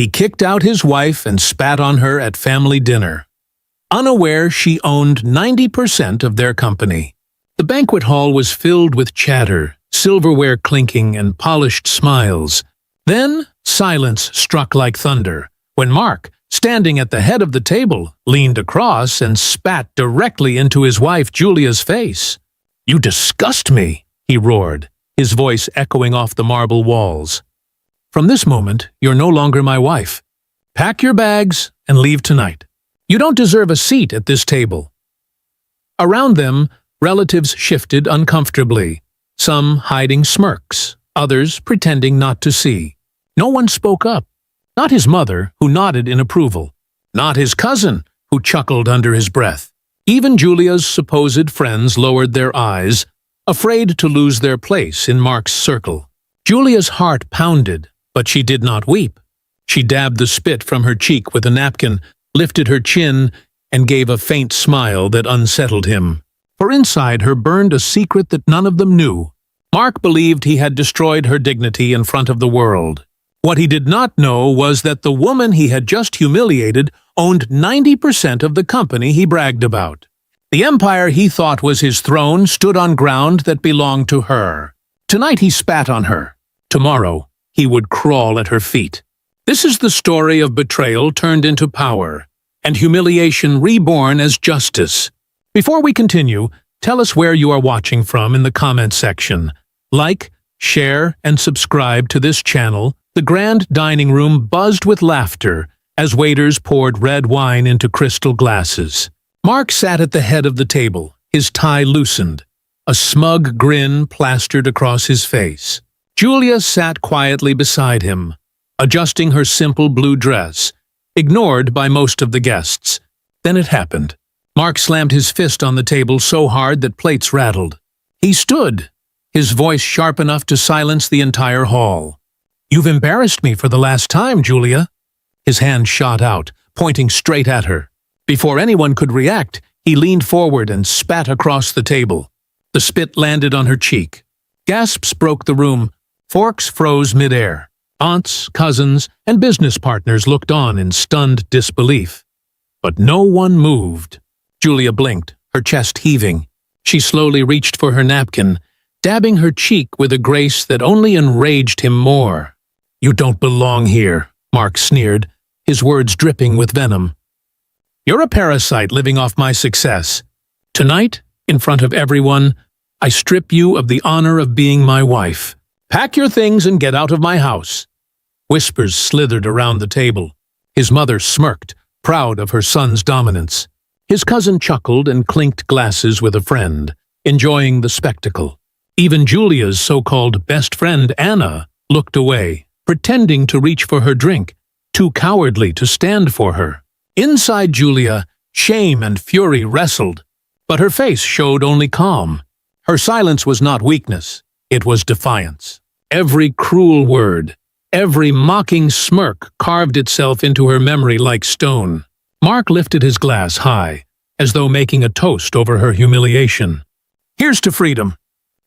He kicked out his wife and spat on her at family dinner. Unaware she owned 90% of their company. The banquet hall was filled with chatter, silverware clinking, and polished smiles. Then silence struck like thunder, when Mark, standing at the head of the table, leaned across and spat directly into his wife Julia's face. "You disgust me," he roared, his voice echoing off the marble walls. "From this moment, you're no longer my wife. Pack your bags and leave tonight. You don't deserve a seat at this table." Around them, relatives shifted uncomfortably, some hiding smirks, others pretending not to see. No one spoke up. Not his mother, who nodded in approval. Not his cousin, who chuckled under his breath. Even Julia's supposed friends lowered their eyes, afraid to lose their place in Mark's circle. Julia's heart pounded, but she did not weep. She dabbed the spit from her cheek with a napkin, lifted her chin, and gave a faint smile that unsettled him. For inside her burned a secret that none of them knew. Mark believed he had destroyed her dignity in front of the world. What he did not know was that the woman he had just humiliated owned 90% of the company he bragged about. The empire he thought was his throne stood on ground that belonged to her. Tonight he spat on her. Tomorrow he would crawl at her feet. This is the story of betrayal turned into power, and humiliation reborn as justice. Before we continue, tell us where you are watching from in the comment section. Like, share, and subscribe to this channel. The grand dining room buzzed with laughter as waiters poured red wine into crystal glasses. Mark sat at the head of the table, his tie loosened, a smug grin plastered across his face. Julia sat quietly beside him, adjusting her simple blue dress, ignored by most of the guests. Then it happened. Mark slammed his fist on the table so hard that plates rattled. He stood, his voice sharp enough to silence the entire hall. "You've embarrassed me for the last time, Julia." His hand shot out, pointing straight at her. Before anyone could react, he leaned forward and spat across the table. The spit landed on her cheek. Gasps broke the room. Forks froze midair. Aunts, cousins, and business partners looked on in stunned disbelief. But no one moved. Julia blinked, her chest heaving. She slowly reached for her napkin, dabbing her cheek with a grace that only enraged him more. "You don't belong here," Mark sneered, his words dripping with venom. "You're a parasite living off my success. Tonight, in front of everyone, I strip you of the honor of being my wife. Pack your things and get out of my house." Whispers slithered around the table. His mother smirked, proud of her son's dominance. His cousin chuckled and clinked glasses with a friend, enjoying the spectacle. Even Julia's so-called best friend, Anna, looked away, pretending to reach for her drink, too cowardly to stand for her. Inside Julia, shame and fury wrestled, but her face showed only calm. Her silence was not weakness, it was defiance. Every cruel word, every mocking smirk carved itself into her memory like stone. Mark lifted his glass high, as though making a toast over her humiliation. "Here's to freedom.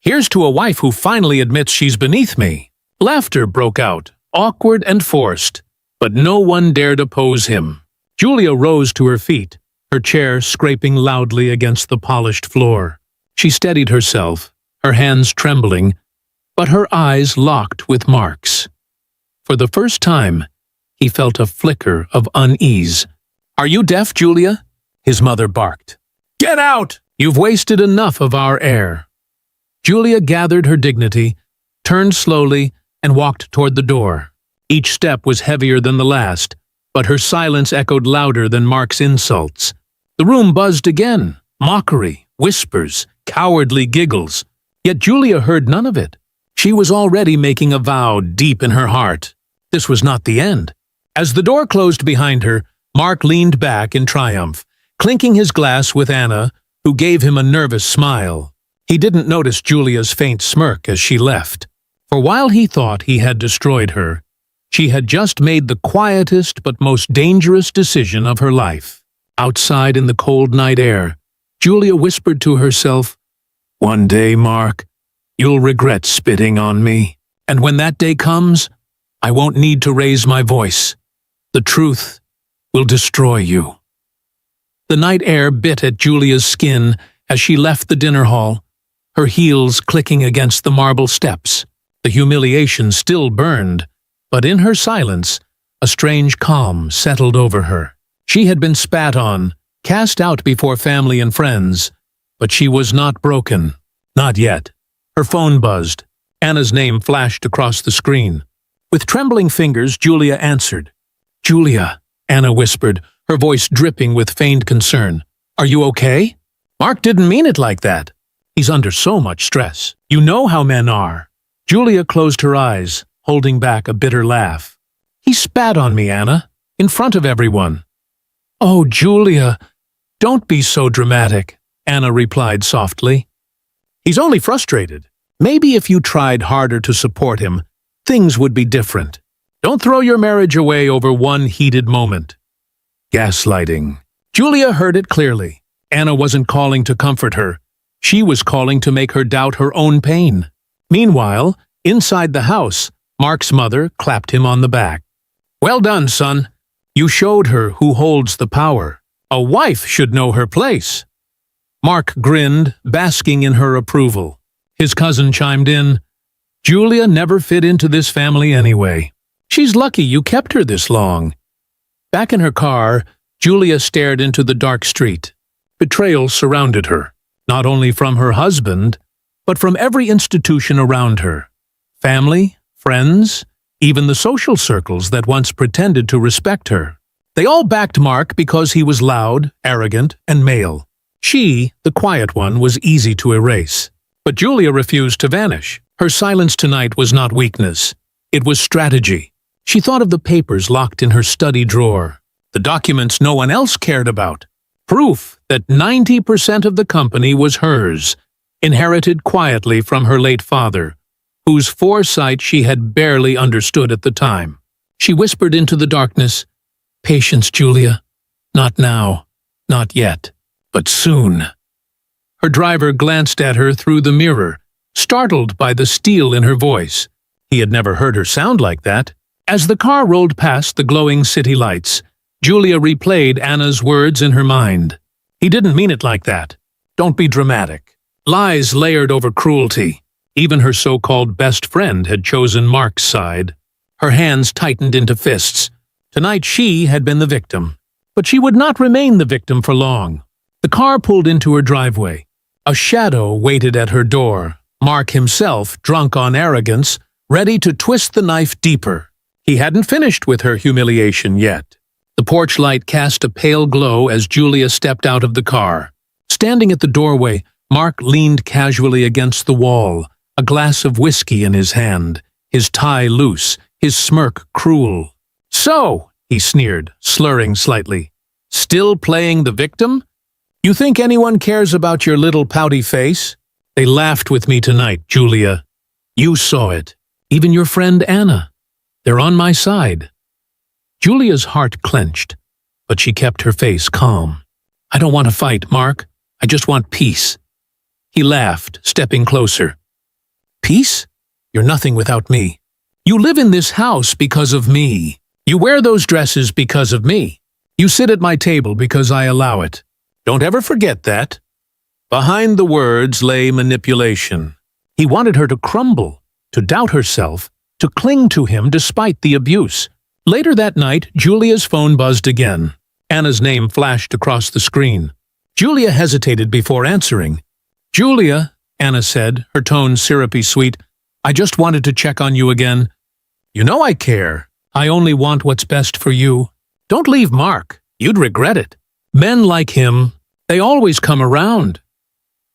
Here's to a wife who finally admits she's beneath me." Laughter broke out, awkward and forced, but no one dared oppose him. Julia rose to her feet, her chair scraping loudly against the polished floor. She steadied herself, her hands trembling, but her eyes locked with Mark's. For the first time, he felt a flicker of unease. "Are you deaf, Julia?" his mother barked. "Get out! You've wasted enough of our air." Julia gathered her dignity, turned slowly, and walked toward the door. Each step was heavier than the last, but her silence echoed louder than Mark's insults. The room buzzed again, mockery, whispers, cowardly giggles. Yet Julia heard none of it. She was already making a vow deep in her heart. This was not the end. As the door closed behind her, Mark leaned back in triumph, clinking his glass with Anna, who gave him a nervous smile. He didn't notice Julia's faint smirk as she left. For while he thought he had destroyed her, she had just made the quietest but most dangerous decision of her life. Outside in the cold night air, Julia whispered to herself, "One day, Mark, you'll regret spitting on me. And when that day comes, I won't need to raise my voice. The truth will destroy you. The night air bit at Julia's skin as she left the dinner hall, her heels clicking against the marble steps. The humiliation still burned, but in her silence, a strange calm settled over her. She had been spat on, cast out before family and friends, but she was not broken. Not yet. Her phone buzzed. Anna's name flashed across the screen. With trembling fingers, Julia answered. "Julia," Anna whispered, her voice dripping with feigned concern. "Are you okay? Mark didn't mean it like that. He's under so much stress. You know how men are." Julia closed her eyes, holding back a bitter laugh. "He spat on me, Anna, in front of everyone." "Oh, Julia, don't be so dramatic," Anna replied softly. "He's only frustrated. Maybe if you tried harder to support him, things would be different. Don't throw your marriage away over one heated moment." Gaslighting. Julia heard it clearly. Anna wasn't calling to comfort her. She was calling to make her doubt her own pain. Meanwhile, inside the house, Mark's mother clapped him on the back. "Well done, son. You showed her who holds the power. A wife should know her place." Mark grinned, basking in her approval. His cousin chimed in, "Julia never fit into this family anyway. She's lucky you kept her this long." Back in her car, Julia stared into the dark street. Betrayal surrounded her, not only from her husband, but from every institution around her. Family, friends, even the social circles that once pretended to respect her. They all backed Mark because he was loud, arrogant, and male. She, the quiet one, was easy to erase. But Julia refused to vanish. Her silence tonight was not weakness. It was strategy. She thought of the papers locked in her study drawer, the documents no one else cared about. Proof that 90% of the company was hers, inherited quietly from her late father, whose foresight she had barely understood at the time. She whispered into the darkness, "Patience, Julia. Not now. Not yet. But soon." Her driver glanced at her through the mirror, startled by the steel in her voice. He had never heard her sound like that. As the car rolled past the glowing city lights, Julia replayed Anna's words in her mind. "He didn't mean it like that. Don't be dramatic." Lies layered over cruelty. Even her so-called best friend had chosen Mark's side. Her hands tightened into fists. Tonight she had been the victim. But she would not remain the victim for long. The car pulled into her driveway. A shadow waited at her door. Mark himself, drunk on arrogance, ready to twist the knife deeper. He hadn't finished with her humiliation yet. The porch light cast a pale glow as Julia stepped out of the car. Standing at the doorway, Mark leaned casually against the wall, a glass of whiskey in his hand, his tie loose, his smirk cruel. "So," he sneered, slurring slightly, "still playing the victim? You think anyone cares about your little pouty face? They laughed with me tonight, Julia. You saw it. Even your friend Anna. They're on my side." Julia's heart clenched, but she kept her face calm. "I don't want to fight, Mark. I just want peace." He laughed, stepping closer. "Peace? You're nothing without me. You live in this house because of me. You wear those dresses because of me. You sit at my table because I allow it. Don't ever forget that." Behind the words lay manipulation. He wanted her to crumble, to doubt herself, to cling to him despite the abuse. Later that night, Julia's phone buzzed again. Anna's name flashed across the screen. Julia hesitated before answering. "Julia," Anna said, her tone syrupy sweet, "I just wanted to check on you again. You know I care. I only want what's best for you. Don't leave Mark. You'd regret it. Men like him, they always come around."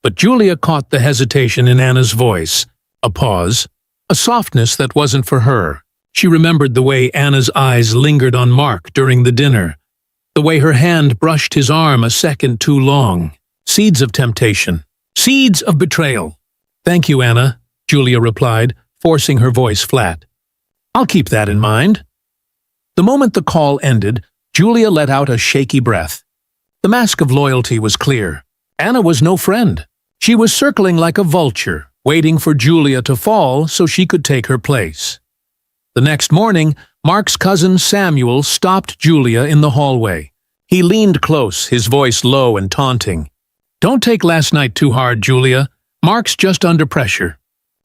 But Julia caught the hesitation in Anna's voice, a pause, a softness that wasn't for her. She remembered the way Anna's eyes lingered on Mark during the dinner, the way her hand brushed his arm a second too long. Seeds of temptation, seeds of betrayal. "Thank you, Anna," Julia replied, forcing her voice flat. "I'll keep that in mind." The moment the call ended, Julia let out a shaky breath. The mask of loyalty was clear. Anna was no friend. She was circling like a vulture, waiting for Julia to fall so she could take her place. The next morning, Mark's cousin Samuel stopped Julia in the hallway. He leaned close, his voice low and taunting. "Don't take last night too hard, Julia. Mark's just under pressure.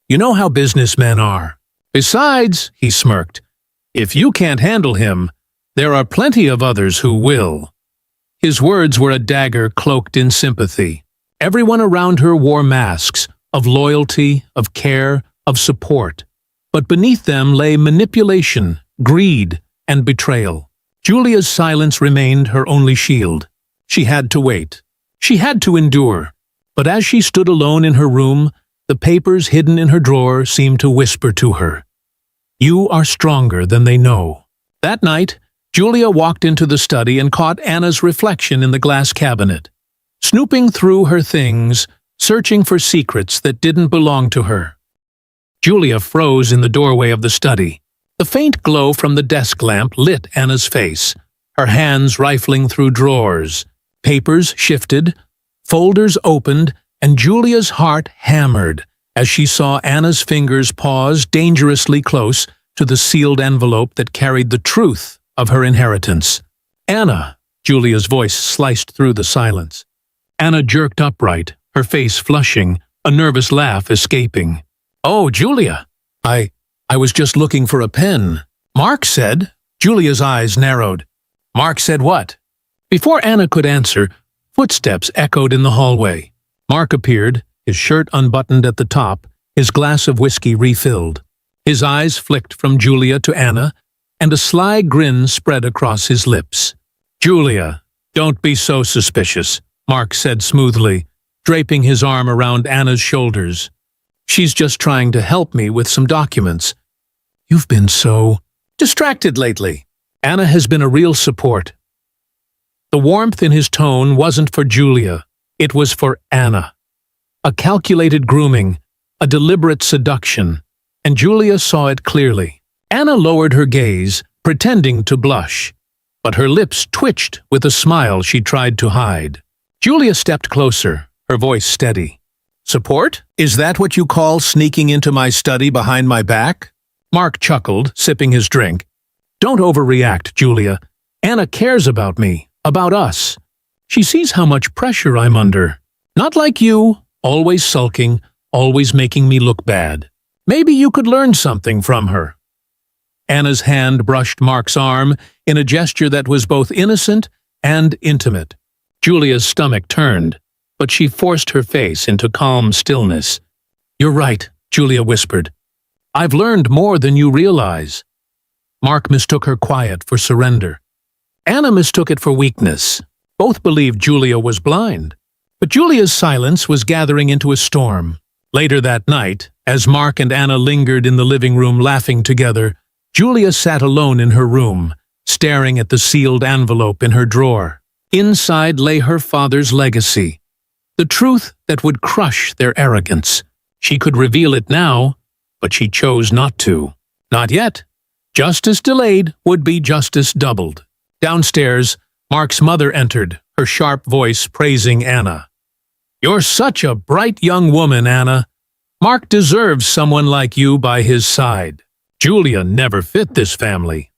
You know how businessmen are. Besides," he smirked, "if you can't handle him, there are plenty of others who will." His words were a dagger cloaked in sympathy. Everyone around her wore masks of loyalty, of care, of support. But beneath them lay manipulation, greed, and betrayal. Julia's silence remained her only shield. She had to wait. She had to endure. But as she stood alone in her room, the papers hidden in her drawer seemed to whisper to her, "You are stronger than they know." That night, Julia walked into the study and caught Anna's reflection in the glass cabinet. Snooping through her things, searching for secrets that didn't belong to her. Julia froze in the doorway of the study. The faint glow from the desk lamp lit Anna's face, her hands rifling through drawers. Papers shifted, folders opened, and Julia's heart hammered as she saw Anna's fingers pause dangerously close to the sealed envelope that carried the truth of her inheritance. "Anna," Julia's voice sliced through the silence. Anna jerked upright, her face flushing, a nervous laugh escaping. "Oh, Julia, I was just looking for a pen. Mark said—" Julia's eyes narrowed. "Mark said what?" Before Anna could answer, footsteps echoed in the hallway. Mark appeared, his shirt unbuttoned at the top, his glass of whiskey refilled. His eyes flicked from Julia to Anna, and a sly grin spread across his lips. "Julia, don't be so suspicious," Mark said smoothly, draping his arm around Anna's shoulders. "She's just trying to help me with some documents. You've been so distracted lately. Anna has been a real support." The warmth in his tone wasn't for Julia, it was for Anna. A calculated grooming, a deliberate seduction, and Julia saw it clearly. Anna lowered her gaze, pretending to blush, but her lips twitched with a smile she tried to hide. Julia stepped closer, her voice steady. "Support? Is that what you call sneaking into my study behind my back?" Mark chuckled, sipping his drink. "Don't overreact, Julia. Anna cares about me, about us. She sees how much pressure I'm under. Not like you, always sulking, always making me look bad. Maybe you could learn something from her." Anna's hand brushed Mark's arm in a gesture that was both innocent and intimate. Julia's stomach turned, but she forced her face into calm stillness. "You're right," Julia whispered. "I've learned more than you realize." Mark mistook her quiet for surrender. Anna mistook it for weakness. Both believed Julia was blind. But Julia's silence was gathering into a storm. Later that night, as Mark and Anna lingered in the living room laughing together, Julia sat alone in her room, staring at the sealed envelope in her drawer. Inside lay her father's legacy, the truth that would crush their arrogance. She could reveal it now, but she chose not to. Not yet. Justice delayed would be justice doubled. Downstairs, Mark's mother entered, her sharp voice praising Anna. "You're such a bright young woman, Anna. Mark deserves someone like you by his side. Julia never fit this family."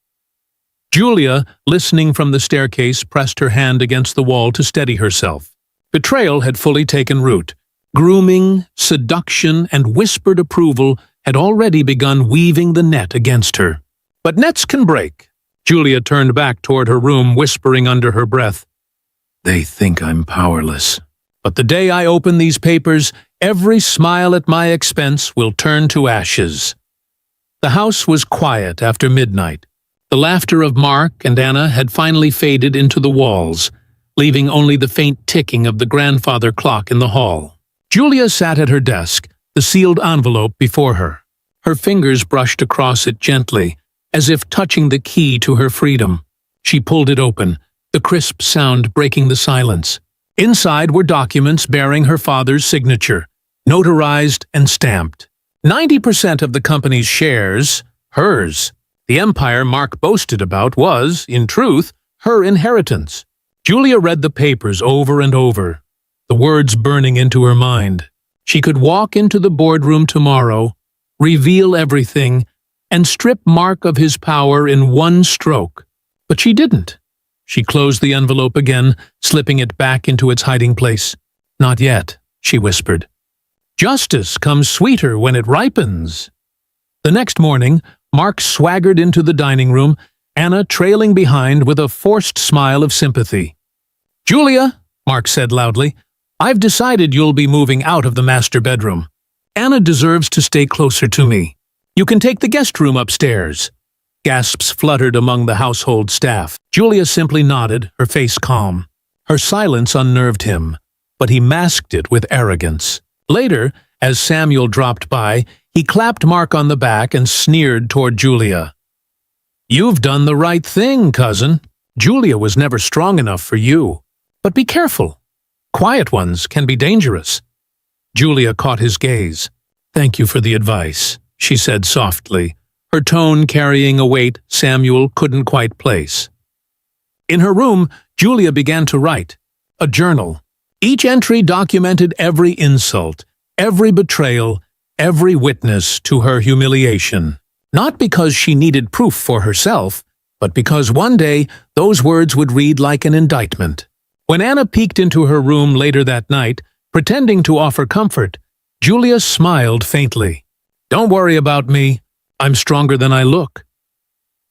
Julia, listening from the staircase, pressed her hand against the wall to steady herself. Betrayal had fully taken root. Grooming, seduction, and whispered approval had already begun weaving the net against her. But nets can break. Julia turned back toward her room, whispering under her breath, "They think I'm powerless. But the day I open these papers, every smile at my expense will turn to ashes." The house was quiet after midnight. The laughter of Mark and Anna had finally faded into the walls, leaving only the faint ticking of the grandfather clock in the hall. Julia sat at her desk, the sealed envelope before her. Her fingers brushed across it gently, as if touching the key to her freedom. She pulled it open, the crisp sound breaking the silence. Inside were documents bearing her father's signature, notarized and stamped. 90% of the company's shares, hers. The empire Mark boasted about was, in truth, her inheritance. Julia read the papers over and over, the words burning into her mind. She could walk into the boardroom tomorrow, reveal everything, and strip Mark of his power in one stroke. But she didn't. She closed the envelope again, slipping it back into its hiding place. "Not yet," she whispered. "Justice comes sweeter when it ripens." The next morning, Mark swaggered into the dining room, Anna trailing behind with a forced smile of sympathy. "Julia," Mark said loudly, "I've decided you'll be moving out of the master bedroom. Anna deserves to stay closer to me. You can take the guest room upstairs." Gasps fluttered among the household staff. Julia simply nodded, her face calm. Her silence unnerved him, but he masked it with arrogance. Later, as Samuel dropped by, he clapped Mark on the back and sneered toward Julia. "You've done the right thing, cousin. Julia was never strong enough for you. But be careful. Quiet ones can be dangerous." Julia caught his gaze. "Thank you for the advice," she said softly, her tone carrying a weight Samuel couldn't quite place. In her room, Julia began to write. A journal. Each entry documented every insult, every betrayal, every witness to her humiliation. Not because she needed proof for herself, but because one day those words would read like an indictment. When Anna peeked into her room later that night, pretending to offer comfort, Julia smiled faintly. "Don't worry about me. I'm stronger than I look."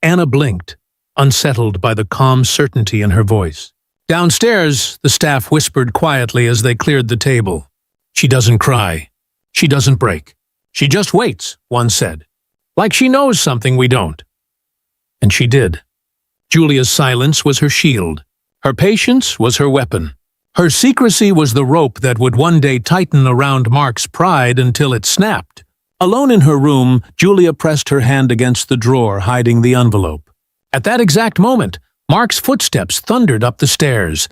Anna blinked, unsettled by the calm certainty in her voice. Downstairs, the staff whispered quietly as they cleared the table. "She doesn't cry. She doesn't break. She just waits," one said. "Like she knows something we don't." And she did. Julia's silence was her shield. Her patience was her weapon. Her secrecy was the rope that would one day tighten around Mark's pride until it snapped. Alone in her room, Julia pressed her hand against the drawer hiding the envelope. At that exact moment, Mark's footsteps thundered up the stairs,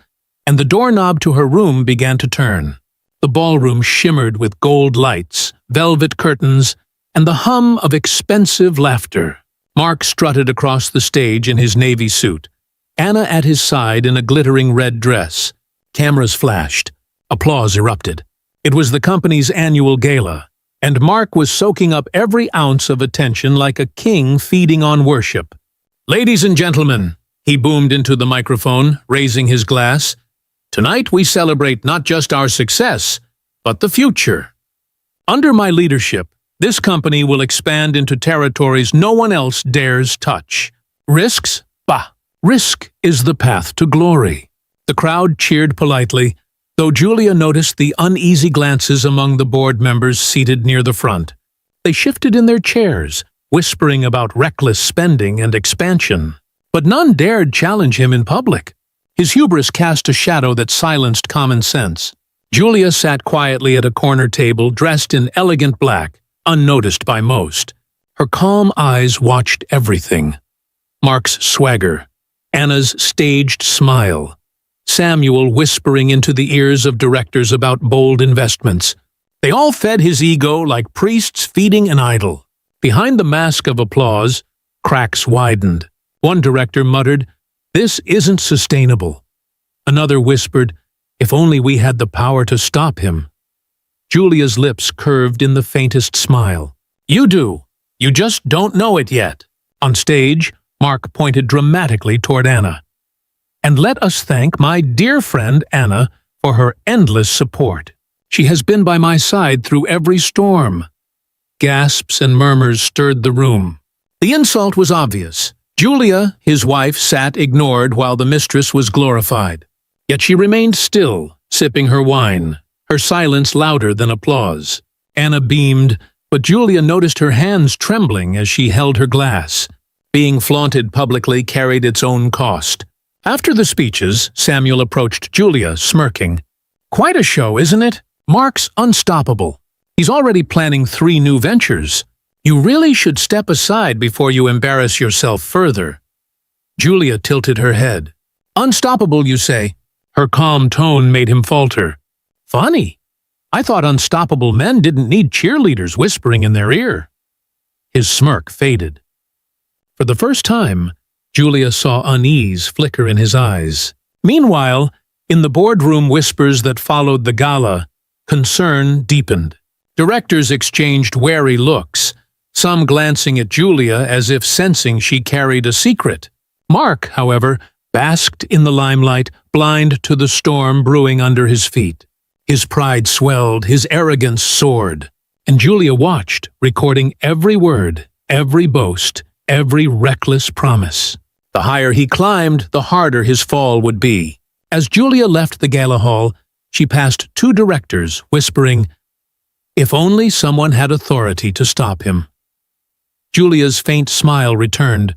and the doorknob to her room began to turn. The ballroom shimmered with gold lights, velvet curtains, and the hum of expensive laughter. Mark strutted across the stage in his navy suit, Anna at his side in a glittering red dress. Cameras flashed. Applause erupted. It was the company's annual gala, and Mark was soaking up every ounce of attention like a king feeding on worship. "Ladies and gentlemen," he boomed into the microphone, raising his glass, "tonight we celebrate not just our success, but the future. Under my leadership, this company will expand into territories no one else dares touch. Risks? Bah! Risk is the path to glory." The crowd cheered politely, though Julia noticed the uneasy glances among the board members seated near the front. They shifted in their chairs, whispering about reckless spending and expansion. But none dared challenge him in public. His hubris cast a shadow that silenced common sense. Julia sat quietly at a corner table dressed in elegant black, unnoticed by most. Her calm eyes watched everything. Mark's swagger, Anna's staged smile, Samuel whispering into the ears of directors about bold investments. They all fed his ego like priests feeding an idol. Behind the mask of applause, cracks widened. One director muttered, "This isn't sustainable." Another whispered, "If only we had the power to stop him." Julia's lips curved in the faintest smile. "You do. You just don't know it yet." On stage, Mark pointed dramatically toward Anna. "And let us thank my dear friend Anna for her endless support. She has been by my side through every storm." Gasps and murmurs stirred the room. The insult was obvious. Julia, his wife, sat ignored while the mistress was glorified. Yet she remained still, sipping her wine, her silence louder than applause. Anna beamed, but Julia noticed her hands trembling as she held her glass. Being flaunted publicly carried its own cost. After the speeches, Samuel approached Julia, smirking. "Quite a show, isn't it? Mark's unstoppable. He's already planning 3 new ventures. You really should step aside before you embarrass yourself further." Julia tilted her head. "Unstoppable, you say?" Her calm tone made him falter. "Funny. I thought unstoppable men didn't need cheerleaders whispering in their ear." His smirk faded. For the first time, Julia saw unease flicker in his eyes. Meanwhile, in the boardroom whispers that followed the gala, concern deepened. Directors exchanged wary looks. some glancing at Julia as if sensing she carried a secret. Mark, however, basked in the limelight, blind to the storm brewing under his feet. His pride swelled, his arrogance soared, and Julia watched, recording every word, every boast, every reckless promise. The higher he climbed, the harder his fall would be. As Julia left the gala hall, she passed two directors, whispering, "If only someone had authority to stop him." Julia's faint smile returned.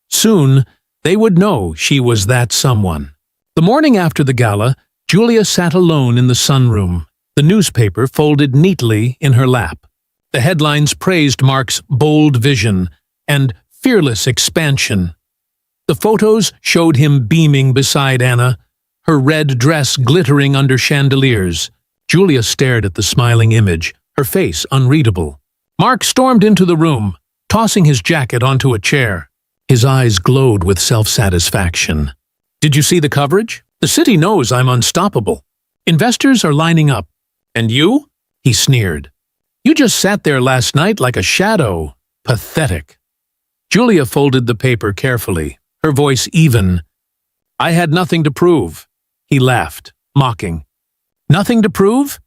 Soon, they would know she was that someone. The morning after the gala, Julia sat alone in the sunroom, the newspaper folded neatly in her lap. The headlines praised Mark's bold vision and fearless expansion. The photos showed him beaming beside Anna, her red dress glittering under chandeliers. Julia stared at the smiling image, her face unreadable. Mark stormed into the room, tossing his jacket onto a chair. His eyes glowed with self-satisfaction. "Did you see the coverage? The city knows I'm unstoppable. Investors are lining up. And you?" he sneered. "You just sat there last night like a shadow. Pathetic." Julia folded the paper carefully, her voice even. "I had nothing to prove." He laughed, mocking. "Nothing to prove?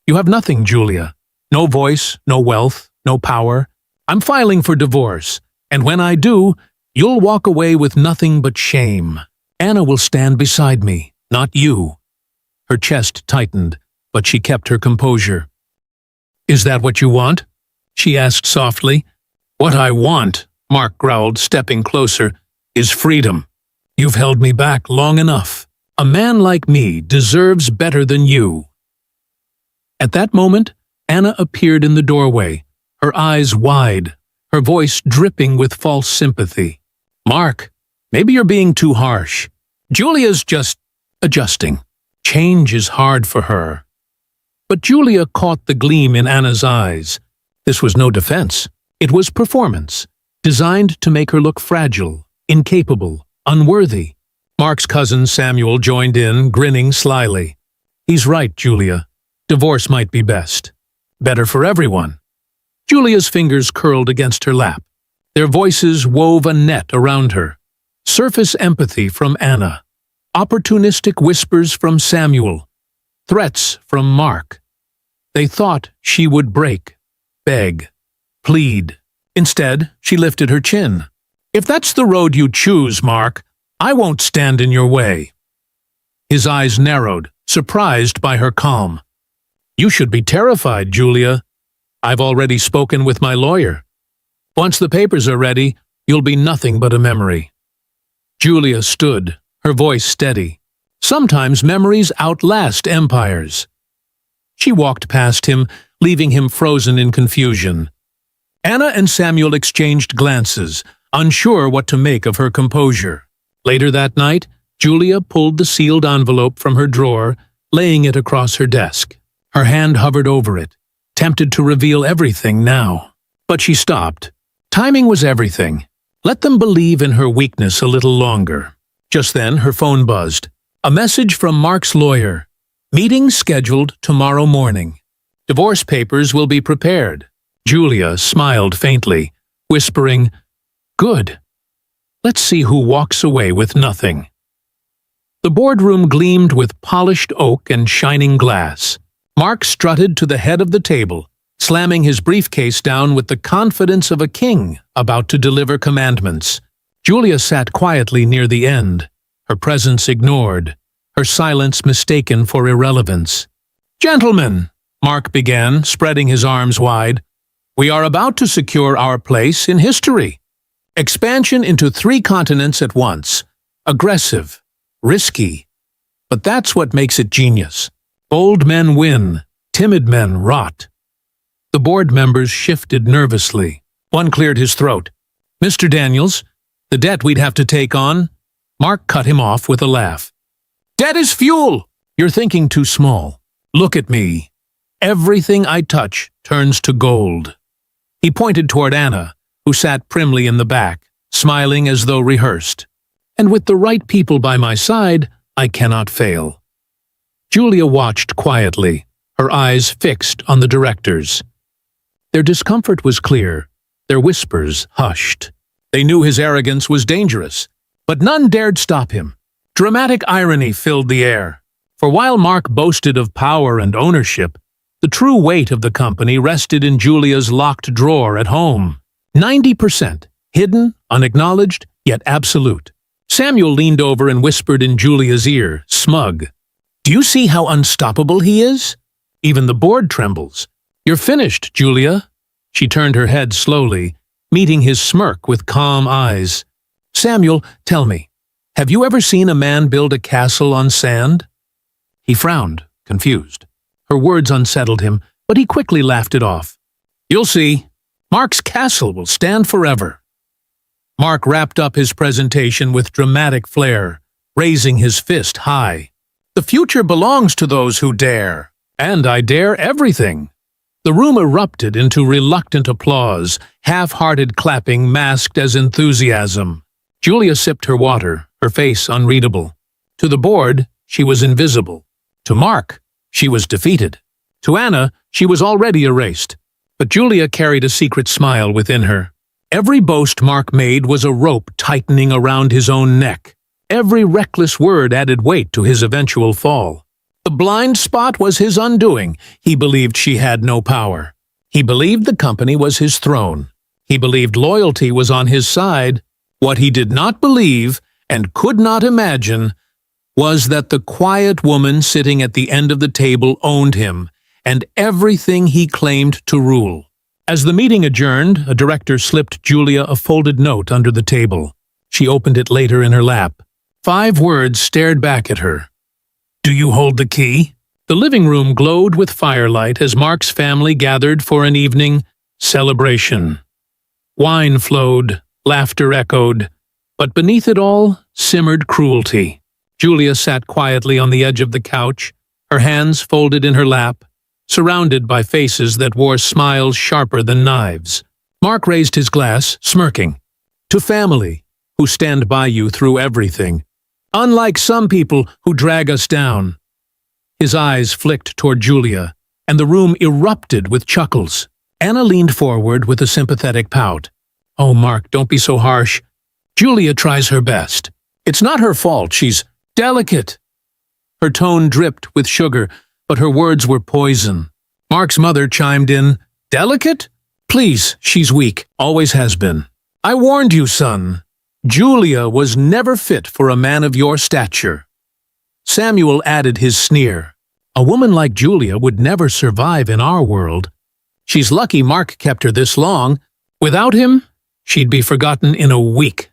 You have nothing, Julia. No voice, no wealth, no power. I'm filing for divorce, and when I do, you'll walk away with nothing but shame. Anna will stand beside me, not you." Her chest tightened, but she kept her composure. "Is that what you want?" she asked softly. "What I want," Mark growled, stepping closer, "is freedom. You've held me back long enough. A man like me deserves better than you." At that moment, Anna appeared in the doorway, her eyes wide, her voice dripping with false sympathy. "Mark, maybe you're being too harsh. Julia's just adjusting. Change is hard for her." But Julia caught the gleam in Anna's eyes. This was no defense. It was performance, designed to make her look fragile, incapable, unworthy. Mark's cousin Samuel joined in, grinning slyly. "He's right, Julia. Divorce might be best. Better for everyone." Julia's fingers curled against her lap. Their voices wove a net around her. Surface empathy from Anna. Opportunistic whispers from Samuel. Threats from Mark. They thought she would break, beg, plead. Instead, she lifted her chin. "If that's the road you choose, Mark, I won't stand in your way." His eyes narrowed, surprised by her calm. "You should be terrified, Julia. I've already spoken with my lawyer. Once the papers are ready, you'll be nothing but a memory." Julia stood, her voice steady. Sometimes memories outlast empires. She walked past him, leaving him frozen in confusion. Anna and Samuel exchanged glances, unsure what to make of her composure. Later that night, Julia pulled the sealed envelope from her drawer, laying it across her desk. Her hand hovered over it, tempted to reveal everything now. But she stopped. Timing was everything. Let them believe in her weakness a little longer. Just then, her phone buzzed. A message from Mark's lawyer. "Meeting scheduled tomorrow morning. Divorce papers will be prepared." Julia smiled faintly, whispering, "Good. Let's see who walks away with nothing." The boardroom gleamed with polished oak and shining glass. Mark strutted to the head of the table, slamming his briefcase down with the confidence of a king about to deliver commandments. Julia sat quietly near the end, her presence ignored, her silence mistaken for irrelevance. "Gentlemen," Mark began, spreading his arms wide, "we are about to secure our place in history. Expansion into 3 continents at once. Aggressive. Risky. But that's what makes it genius. Bold men win. Timid men rot." The board members shifted nervously. One cleared his throat. "Mr. Daniels, the debt we'd have to take on—" Mark cut him off with a laugh. "Debt is fuel! You're thinking too small. Look at me. Everything I touch turns to gold." He pointed toward Anna, who sat primly in the back, smiling as though rehearsed. "And with the right people by my side, I cannot fail." Julia watched quietly, her eyes fixed on the directors. Their discomfort was clear. Their whispers hushed. They knew his arrogance was dangerous, but none dared stop him. Dramatic irony filled the air. For while Mark boasted of power and ownership, the true weight of the company rested in Julia's locked drawer at home. 90%, hidden, unacknowledged, yet absolute. Samuel leaned over and whispered in Julia's ear, smug. "Do you see how unstoppable he is? Even the board trembles. You're finished, Julia." She turned her head slowly, meeting his smirk with calm eyes. "Samuel, tell me, have you ever seen a man build a castle on sand?" He frowned, confused. Her words unsettled him, but he quickly laughed it off. "You'll see. Mark's castle will stand forever." Mark wrapped up his presentation with dramatic flair, raising his fist high. "The future belongs to those who dare, and I dare everything." The room erupted into reluctant applause, half-hearted clapping masked as enthusiasm. Julia sipped her water, her face unreadable. To the board, she was invisible. To Mark, she was defeated. To Anna, she was already erased. But Julia carried a secret smile within her. Every boast Mark made was a rope tightening around his own neck. Every reckless word added weight to his eventual fall. The blind spot was his undoing. He believed she had no power. He believed the company was his throne. He believed loyalty was on his side. What he did not believe, and could not imagine, was that the quiet woman sitting at the end of the table owned him, and everything he claimed to rule. As the meeting adjourned, a director slipped Julia a folded note under the table. She opened it later in her lap. 5 words stared back at her. "Do you hold the key?" The living room glowed with firelight as Mark's family gathered for an evening celebration. Wine flowed, laughter echoed, but beneath it all simmered cruelty. Julia sat quietly on the edge of the couch, her hands folded in her lap, surrounded by faces that wore smiles sharper than knives. Mark raised his glass, smirking. "To family, who stand by you through everything. Unlike some people who drag us down." His eyes flicked toward Julia, and the room erupted with chuckles. Anna leaned forward with a sympathetic pout. "Oh, Mark, don't be so harsh. Julia tries her best. It's not her fault, she's delicate." Her tone dripped with sugar, but her words were poison. Mark's mother chimed in, "Delicate? Please, she's weak, always has been. I warned you, son. Julia was never fit for a man of your stature." Samuel added his sneer. "A woman like Julia would never survive in our world. She's lucky Mark kept her this long. Without him, she'd be forgotten in a week."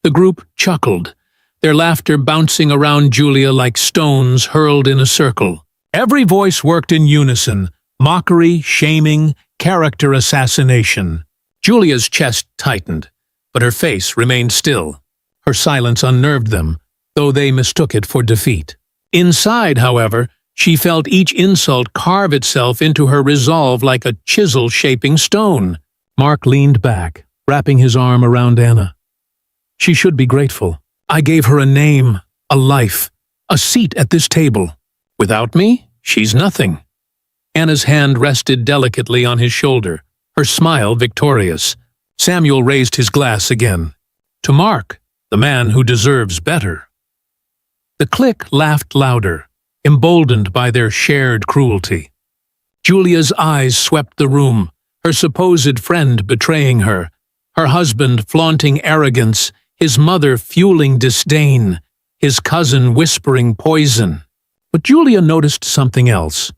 The group chuckled, their laughter bouncing around Julia like stones hurled in a circle. Every voice worked in unison, mockery, shaming, character assassination. Julia's chest tightened, but her face remained still. Her silence unnerved them, though they mistook it for defeat. Inside, however, she felt each insult carve itself into her resolve like a chisel shaping stone. Mark leaned back, wrapping his arm around Anna. "She should be grateful. I gave her a name, a life, a seat at this table. Without me, she's nothing." Anna's hand rested delicately on his shoulder, her smile victorious. Samuel raised his glass again. "To Mark, the man who deserves better." The clique laughed louder, emboldened by their shared cruelty. Julia's eyes swept the room, her supposed friend betraying her, her husband flaunting arrogance, his mother fueling disdain, his cousin whispering poison. But Julia noticed something else.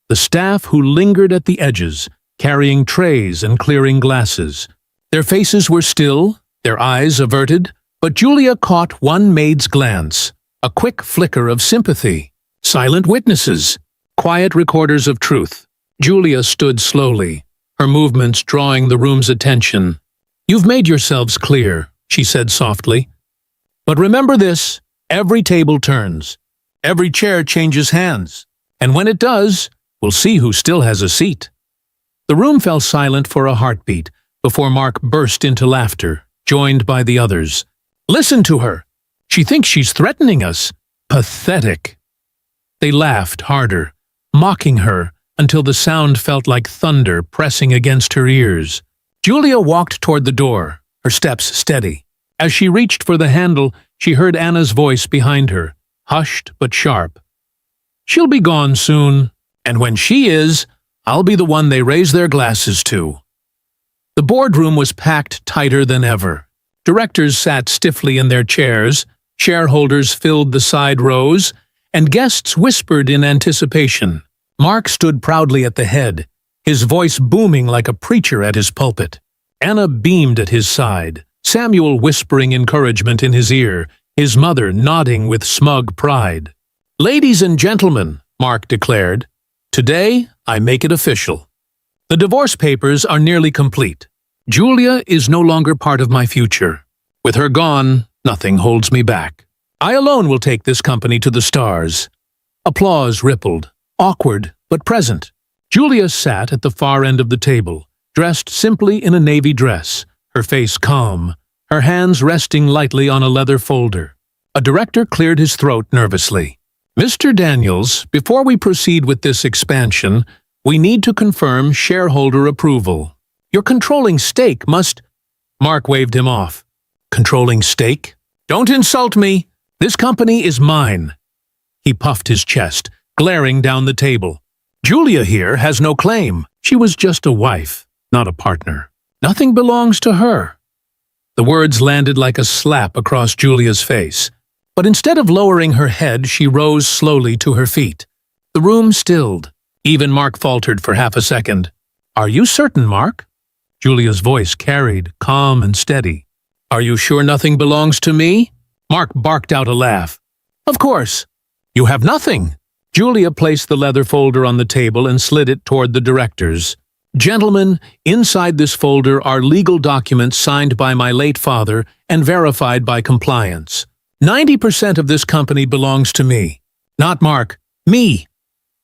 The staff who lingered at the edges, carrying trays and clearing glasses. Their faces were still, their eyes averted, but Julia caught one maid's glance, a quick flicker of sympathy. Silent witnesses, quiet recorders of truth. Julia stood slowly, her movements drawing the room's attention. "You've made yourselves clear," she said softly. "But remember this, every table turns. Every chair changes hands, and when it does, we'll see who still has a seat." The room fell silent for a heartbeat before Mark burst into laughter, joined by the others. "Listen to her. She thinks she's threatening us. Pathetic." They laughed harder, mocking her until the sound felt like thunder pressing against her ears. Julia walked toward the door, her steps steady. As she reached for the handle, she heard Anna's voice behind her, hushed but sharp. "She'll be gone soon, and when she is, I'll be the one they raise their glasses to." The boardroom was packed tighter than ever. Directors sat stiffly in their chairs, shareholders filled the side rows, and guests whispered in anticipation. Mark stood proudly at the head, his voice booming like a preacher at his pulpit. Anna beamed at his side, Samuel whispering encouragement in his ear, his mother nodding with smug pride. "Ladies and gentlemen," Mark declared, "today I make it official. The divorce papers are nearly complete. Julia is no longer part of my future. With her gone, nothing holds me back. I alone will take this company to the stars." Applause rippled, awkward but present. Julia sat at the far end of the table, dressed simply in a navy dress, her face calm, her hands resting lightly on a leather folder. A director cleared his throat nervously. "Mr. Daniels, before we proceed with this expansion, we need to confirm shareholder approval. Your controlling stake must—" Mark waved him off. "Controlling stake? Don't insult me! This company is mine." He puffed his chest, glaring down the table. "Julia here has no claim. She was just a wife, not a partner. Nothing belongs to her." The words landed like a slap across Julia's face. But instead of lowering her head, she rose slowly to her feet. The room stilled. Even Mark faltered for half a second. "Are you certain, Mark?" Julia's voice carried, calm and steady. "Are you sure nothing belongs to me?" Mark barked out a laugh. "Of course. You have nothing." Julia placed the leather folder on the table and slid it toward the directors. "Gentlemen, inside this folder are legal documents signed by my late father and verified by compliance. 90% of this company belongs to me. Not Mark. Me."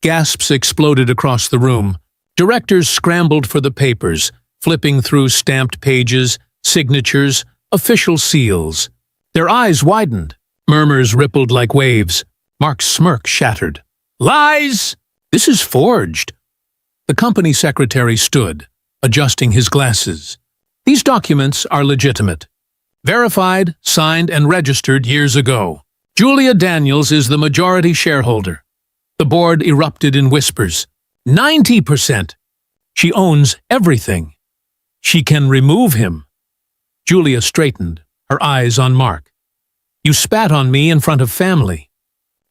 Gasps exploded across the room. Directors scrambled for the papers, flipping through stamped pages, signatures, official seals. Their eyes widened. Murmurs rippled like waves. Mark's smirk shattered. "Lies! This is forged." The company secretary stood, adjusting his glasses. "These documents are legitimate. Verified, signed, and registered years ago. Julia Daniels is the majority shareholder." The board erupted in whispers. 90%! She owns everything. She can remove him. Julia straightened, her eyes on Mark. "You spat on me in front of family.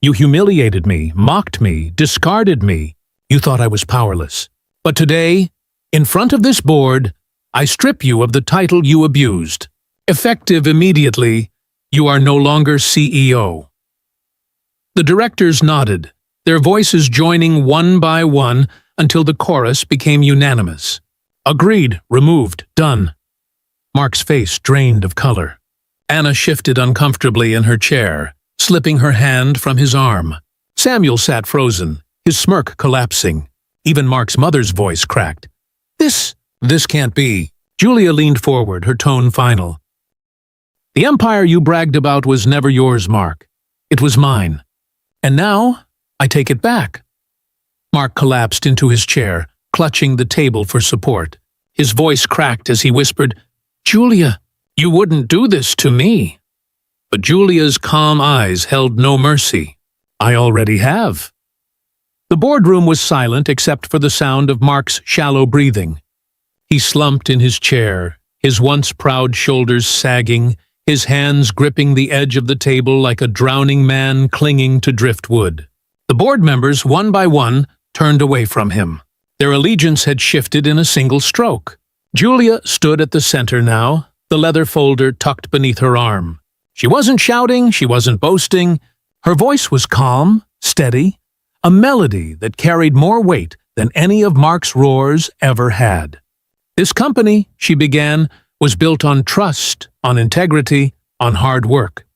You humiliated me, mocked me, discarded me. You thought I was powerless. But today, in front of this board, I strip you of the title you abused. Effective immediately, you are no longer CEO." The directors nodded, their voices joining one by one until the chorus became unanimous. "Agreed, removed, done." Mark's face drained of color. Anna shifted uncomfortably in her chair, slipping her hand from his arm. Samuel sat frozen, his smirk collapsing. Even Mark's mother's voice cracked. This can't be." Julia leaned forward, her tone final. "The empire you bragged about was never yours, Mark. It was mine. And now, I take it back." Mark collapsed into his chair, clutching the table for support. His voice cracked as he whispered, "Julia, you wouldn't do this to me." But Julia's calm eyes held no mercy. "I already have." The boardroom was silent except for the sound of Mark's shallow breathing. He slumped in his chair, his once proud shoulders sagging, his hands gripping the edge of the table like a drowning man clinging to driftwood. The board members, one by one, turned away from him. Their allegiance had shifted in a single stroke. Julia stood at the center now, the leather folder tucked beneath her arm. She wasn't shouting, she wasn't boasting. Her voice was calm, steady, a melody that carried more weight than any of Mark's roars ever had. "This company," she began, "was built on trust, on integrity, on hard work.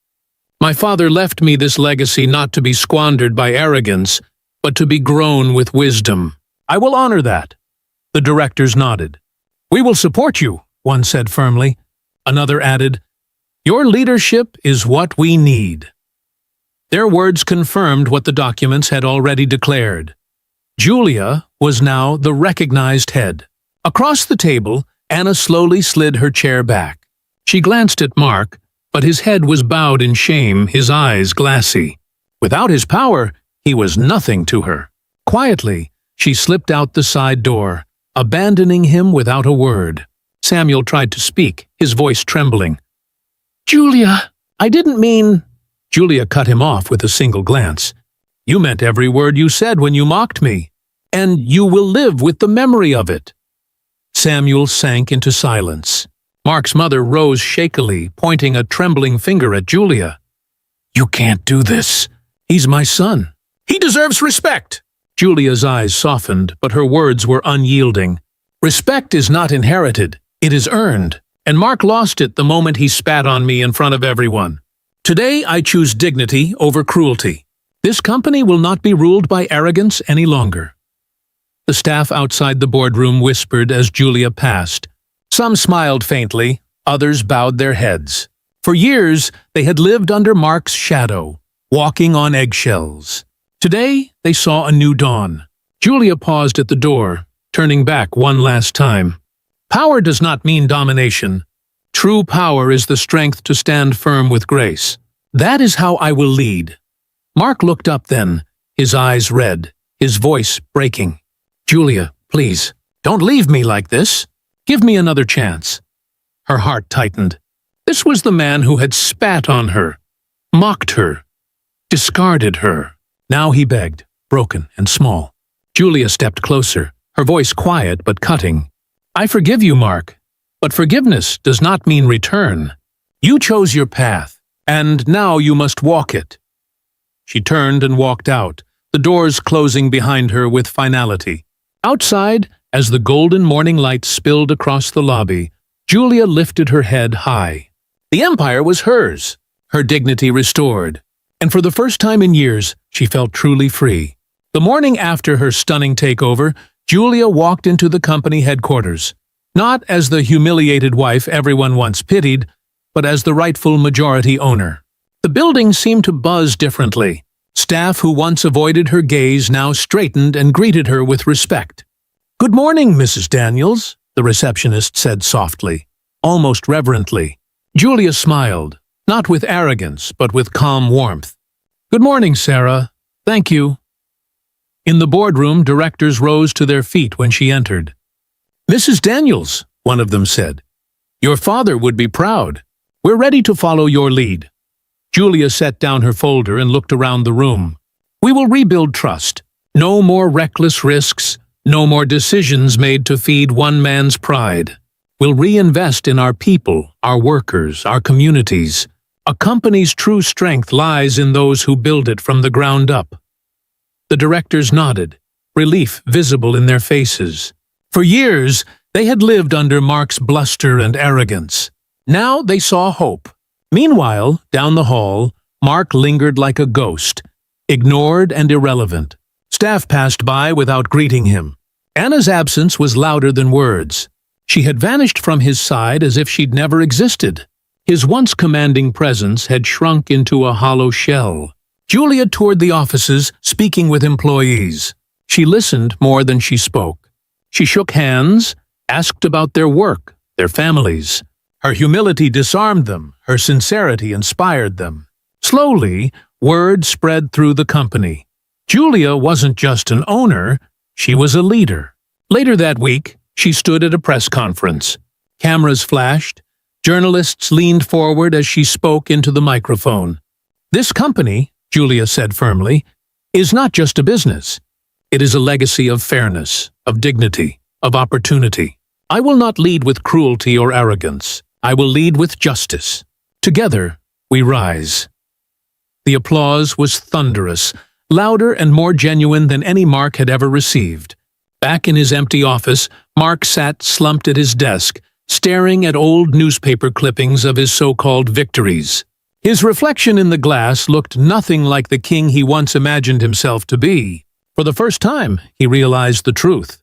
My father left me this legacy not to be squandered by arrogance, but to be grown with wisdom. I will honor that." The directors nodded. "We will support you," one said firmly. Another added, "Your leadership is what we need." Their words confirmed what the documents had already declared. Julia was now the recognized head. Across the table, Anna slowly slid her chair back. She glanced at Mark, but his head was bowed in shame, his eyes glassy. Without his power, he was nothing to her. Quietly, she slipped out the side door, abandoning him without a word. Samuel tried to speak, his voice trembling. "Julia, I didn't mean—" Julia cut him off with a single glance. "You meant every word you said when you mocked me, and you will live with the memory of it." Samuel sank into silence. Mark's mother rose shakily, pointing a trembling finger at Julia. "You can't do this. He's my son. He deserves respect." Julia's eyes softened, but her words were unyielding. "Respect is not inherited. It is earned, and Mark lost it the moment he spat on me in front of everyone. Today I choose dignity over cruelty. This company will not be ruled by arrogance any longer." The staff outside the boardroom whispered as Julia passed. Some smiled faintly, others bowed their heads. For years, they had lived under Mark's shadow, walking on eggshells. Today, they saw a new dawn. Julia paused at the door, turning back one last time. Power does not mean domination. True power is the strength to stand firm with grace. That is how I will lead. Mark looked up then, his eyes red, his voice breaking. "Julia, please, don't leave me like this. Give me another chance." Her heart tightened. This was the man who had spat on her, mocked her, discarded her. Now he begged, broken and small. Julia stepped closer, her voice quiet but cutting. "I forgive you, Mark, but forgiveness does not mean return. You chose your path, and now you must walk it." She turned and walked out, the doors closing behind her with finality. Outside, as the golden morning light spilled across the lobby, Julia lifted her head high. The empire was hers, her dignity restored, and for the first time in years, she felt truly free. The morning after her stunning takeover, Julia walked into the company headquarters, not as the humiliated wife everyone once pitied, but as the rightful majority owner. The building seemed to buzz differently. Staff who once avoided her gaze now straightened and greeted her with respect. "Good morning, Mrs. Daniels," the receptionist said softly, almost reverently. Julia smiled, not with arrogance, but with calm warmth. "Good morning, Sarah. Thank you." In the boardroom, directors rose to their feet when she entered. "Mrs. Daniels," one of them said, "your father would be proud. We're ready to follow your lead." Julia set down her folder and looked around the room. "We will rebuild trust. No more reckless risks, no more decisions made to feed one man's pride. We'll reinvest in our people, our workers, our communities. A company's true strength lies in those who build it from the ground up." The directors nodded, relief visible in their faces. For years, they had lived under Mark's bluster and arrogance. Now they saw hope. Meanwhile, down the hall, Mark lingered like a ghost, ignored and irrelevant. Staff passed by without greeting him. Anna's absence was louder than words. She had vanished from his side as if she'd never existed. His once commanding presence had shrunk into a hollow shell. Julia toured the offices, speaking with employees. She listened more than she spoke. She shook hands, asked about their work, their families. Her humility disarmed them, her sincerity inspired them. Slowly, word spread through the company. Julia wasn't just an owner, she was a leader. Later that week, she stood at a press conference. Cameras flashed. Journalists leaned forward as she spoke into the microphone. "This company," Julia said firmly, "is not just a business. It is a legacy of fairness, of dignity, of opportunity. I will not lead with cruelty or arrogance. I will lead with justice. Together, we rise." The applause was thunderous, louder and more genuine than any Mark had ever received. Back in his empty office, Mark sat slumped at his desk, staring at old newspaper clippings of his so-called victories. His reflection in the glass looked nothing like the king he once imagined himself to be. For the first time, he realized the truth.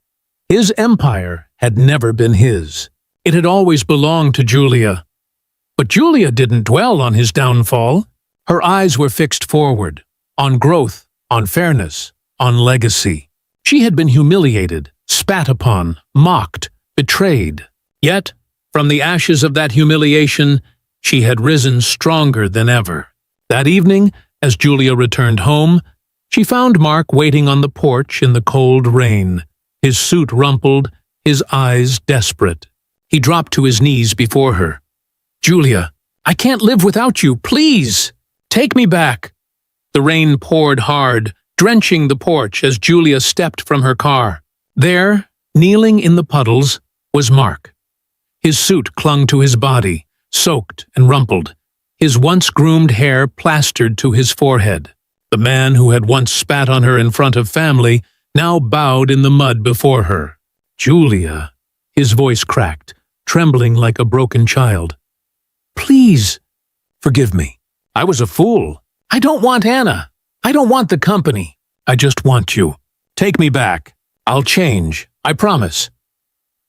His empire had never been his. It had always belonged to Julia. But Julia didn't dwell on his downfall. Her eyes were fixed forward, on growth, on fairness, on legacy. She had been humiliated, spat upon, mocked, betrayed. Yet, from the ashes of that humiliation, she had risen stronger than ever. That evening, as Julia returned home, she found Mark waiting on the porch in the cold rain, his suit rumpled, his eyes desperate. He dropped to his knees before her. "Julia, I can't live without you, please! Take me back!" The rain poured hard, drenching the porch as Julia stepped from her car. There, kneeling in the puddles, was Mark. His suit clung to his body, soaked and rumpled, his once-groomed hair plastered to his forehead. The man who had once spat on her in front of family now bowed in the mud before her. "Julia," his voice cracked, trembling like a broken child. "Please, forgive me. I was a fool. I don't want Anna. I don't want the company. I just want you. Take me back. I'll change, I promise."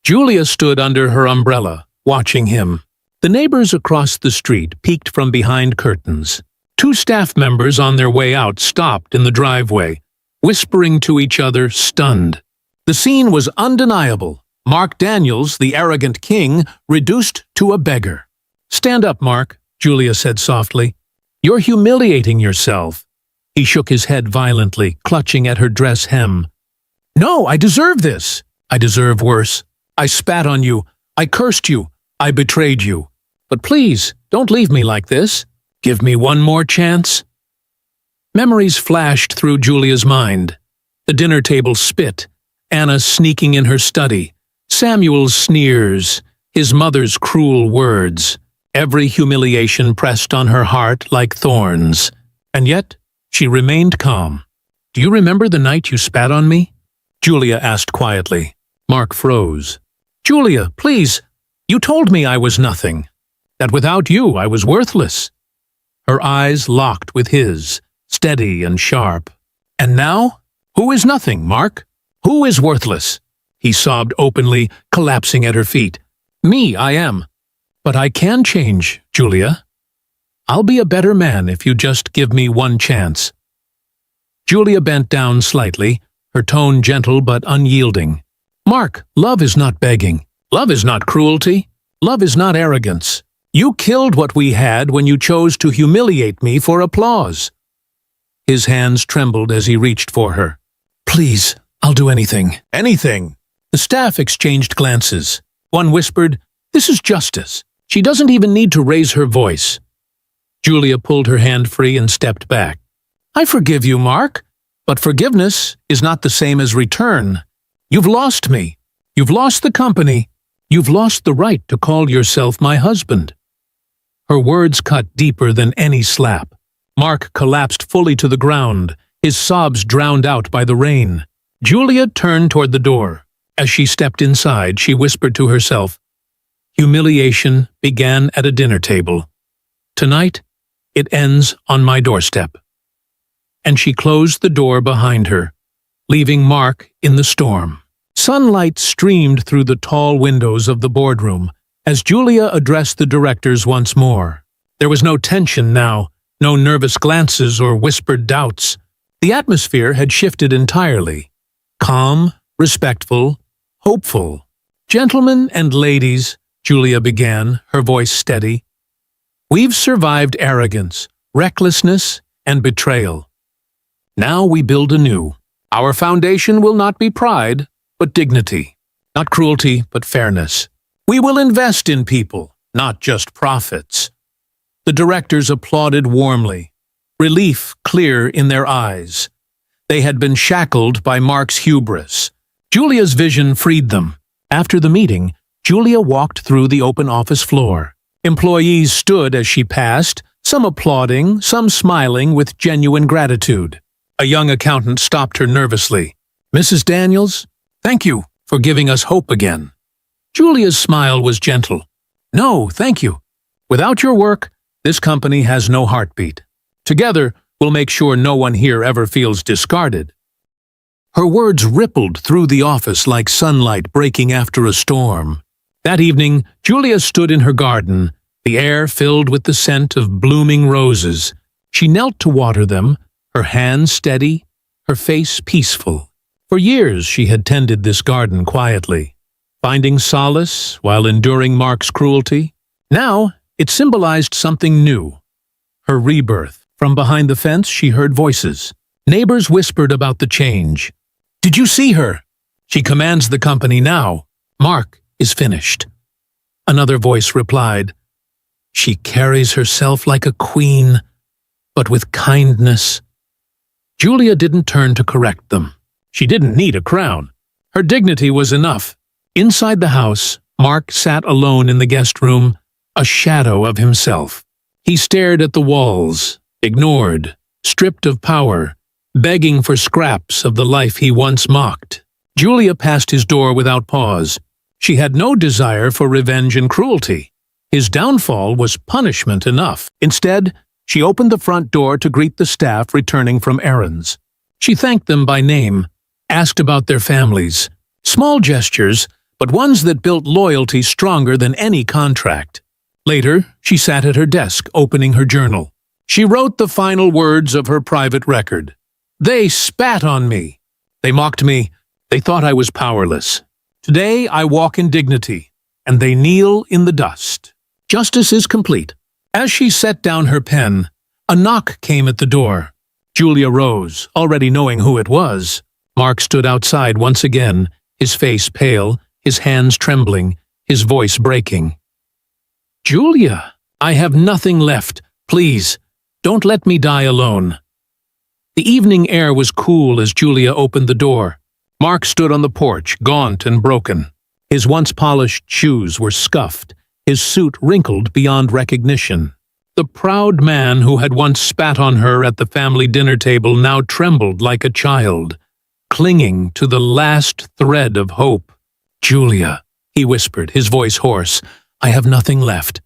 Julia stood under her umbrella, watching him. The neighbors across the street peeked from behind curtains. 2 staff members on their way out stopped in the driveway, whispering to each other, stunned. The scene was undeniable. Mark Daniels, the arrogant king, reduced to a beggar. "Stand up, Mark," Julia said softly. "You're humiliating yourself." He shook his head violently, clutching at her dress hem. "No, I deserve this. I deserve worse. I spat on you. I cursed you. I betrayed you. But please, don't leave me like this. Give me one more chance." Memories flashed through Julia's mind. The dinner table spit, Anna sneaking in her study, Samuel's sneers, his mother's cruel words. Every humiliation pressed on her heart like thorns. And yet, she remained calm. "Do you remember the night you spat on me?" Julia asked quietly. Mark froze. "Julia, please, you told me I was nothing, that without you I was worthless." Her eyes locked with his, steady and sharp. "And now? Who is nothing, Mark? Who is worthless?" He sobbed openly, collapsing at her feet. "Me, I am. But I can change, Julia. I'll be a better man if you just give me one chance." Julia bent down slightly, her tone gentle but unyielding. "Mark, love is not begging. Love is not cruelty. Love is not arrogance. You killed what we had when you chose to humiliate me for applause." His hands trembled as he reached for her. "Please, I'll do anything." "Anything." The staff exchanged glances. One whispered, "This is justice. She doesn't even need to raise her voice." Julia pulled her hand free and stepped back. "I forgive you, Mark, but forgiveness is not the same as return. You've lost me. You've lost the company. You've lost the right to call yourself my husband." Her words cut deeper than any slap. Mark collapsed fully to the ground, his sobs drowned out by the rain. Julia turned toward the door. As she stepped inside, she whispered to herself, "Humiliation began at a dinner table. Tonight, it ends on my doorstep." And she closed the door behind her, leaving Mark in the storm. Sunlight streamed through the tall windows of the boardroom as Julia addressed the directors once more. There was no tension now, no nervous glances or whispered doubts. The atmosphere had shifted entirely. Calm, respectful, hopeful. "Gentlemen and ladies," Julia began, her voice steady, "we've survived arrogance, recklessness, and betrayal. Now we build anew. Our foundation will not be pride, but dignity. Not cruelty, but fairness. We will invest in people, not just profits." The directors applauded warmly, relief clear in their eyes. They had been shackled by Mark's hubris. Julia's vision freed them. After the meeting, Julia walked through the open office floor. Employees stood as she passed, some applauding, some smiling with genuine gratitude. A young accountant stopped her nervously. "Mrs. Daniels, thank you for giving us hope again." Julia's smile was gentle. "No, thank you. Without your work, this company has no heartbeat. Together, we'll make sure no one here ever feels discarded." Her words rippled through the office like sunlight breaking after a storm. That evening, Julia stood in her garden, the air filled with the scent of blooming roses. She knelt to water them, her hands steady, her face peaceful. For years she had tended this garden quietly. finding solace while enduring Mark's cruelty. Now, it symbolized something new. Her rebirth. From behind the fence, she heard voices. Neighbors whispered about the change. "Did you see her? She commands the company now. Mark is finished." Another voice replied, "She carries herself like a queen, but with kindness." Julia didn't turn to correct them. She didn't need a crown. Her dignity was enough. Inside the house, Mark sat alone in the guest room, a shadow of himself. He stared at the walls, ignored, stripped of power, begging for scraps of the life he once mocked. Julia passed his door without pause. She had no desire for revenge and cruelty. His downfall was punishment enough. Instead, she opened the front door to greet the staff returning from errands. She thanked them by name, asked about their families. Small gestures, but ones that built loyalty stronger than any contract. Later, she sat at her desk, opening her journal. She wrote the final words of her private record. "They spat on me. They mocked me. They thought I was powerless. Today I walk in dignity, and they kneel in the dust." Justice is complete. As she set down her pen, a knock came at the door. Julia rose, already knowing who it was. Mark stood outside once again, his face pale, his hands trembling, his voice breaking. "Julia, I have nothing left. Please, don't let me die alone." The evening air was cool as Julia opened the door. Mark stood on the porch, gaunt and broken. His once polished shoes were scuffed, his suit wrinkled beyond recognition. The proud man who had once spat on her at the family dinner table now trembled like a child, clinging to the last thread of hope. "Julia," he whispered, his voice hoarse, "I have nothing left.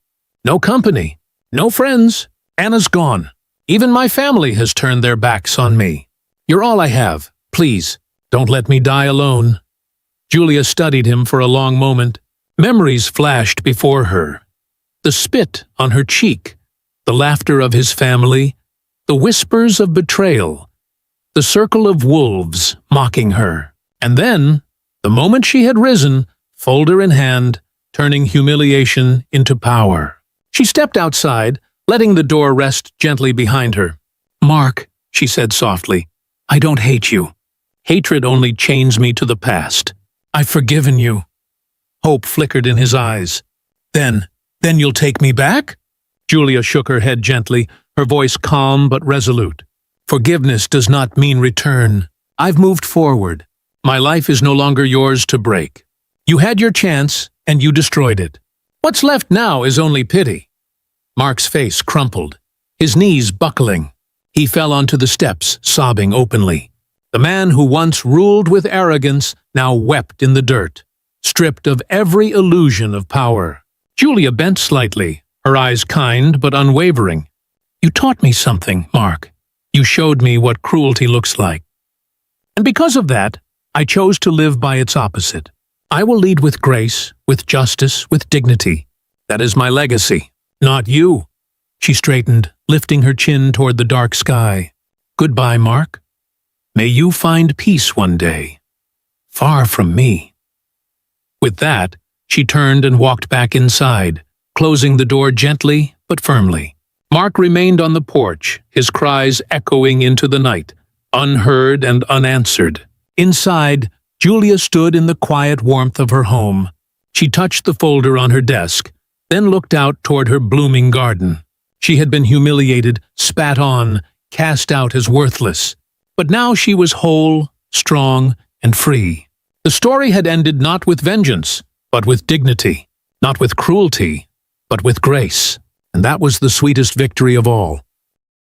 No company, no friends. Anna's gone. Even my family has turned their backs on me. You're all I have. Please, don't let me die alone." Julia studied him for a long moment. Memories flashed before her. The spit on her cheek, the laughter of his family, the whispers of betrayal, the circle of wolves mocking her. And then, the moment she had risen, folder in hand, turning humiliation into power. She stepped outside, letting the door rest gently behind her. "Mark," she said softly, "I don't hate you. Hatred only chains me to the past. I've forgiven you." Hope flickered in his eyes. Then you'll take me back?" Julia shook her head gently, her voice calm but resolute. "Forgiveness does not mean return. I've moved forward. My life is no longer yours to break. You had your chance, and you destroyed it. What's left now is only pity." Mark's face crumpled, his knees buckling. He fell onto the steps, sobbing openly. The man who once ruled with arrogance now wept in the dirt, stripped of every illusion of power. Julia bent slightly, her eyes kind but unwavering. "You taught me something, Mark. You showed me what cruelty looks like. And because of that, I chose to live by its opposite. I will lead with grace, with justice, with dignity. That is my legacy, not you." She straightened, lifting her chin toward the dark sky. "Goodbye, Mark. May you find peace one day, far from me." With that, she turned and walked back inside, closing the door gently but firmly. Mark remained on the porch, his cries echoing into the night, unheard and unanswered. Inside, Julia stood in the quiet warmth of her home. She touched the folder on her desk, then looked out toward her blooming garden. She had been humiliated, spat on, cast out as worthless. But now she was whole, strong, and free. The story had ended not with vengeance, but with dignity, not with cruelty, but with grace. And that was the sweetest victory of all.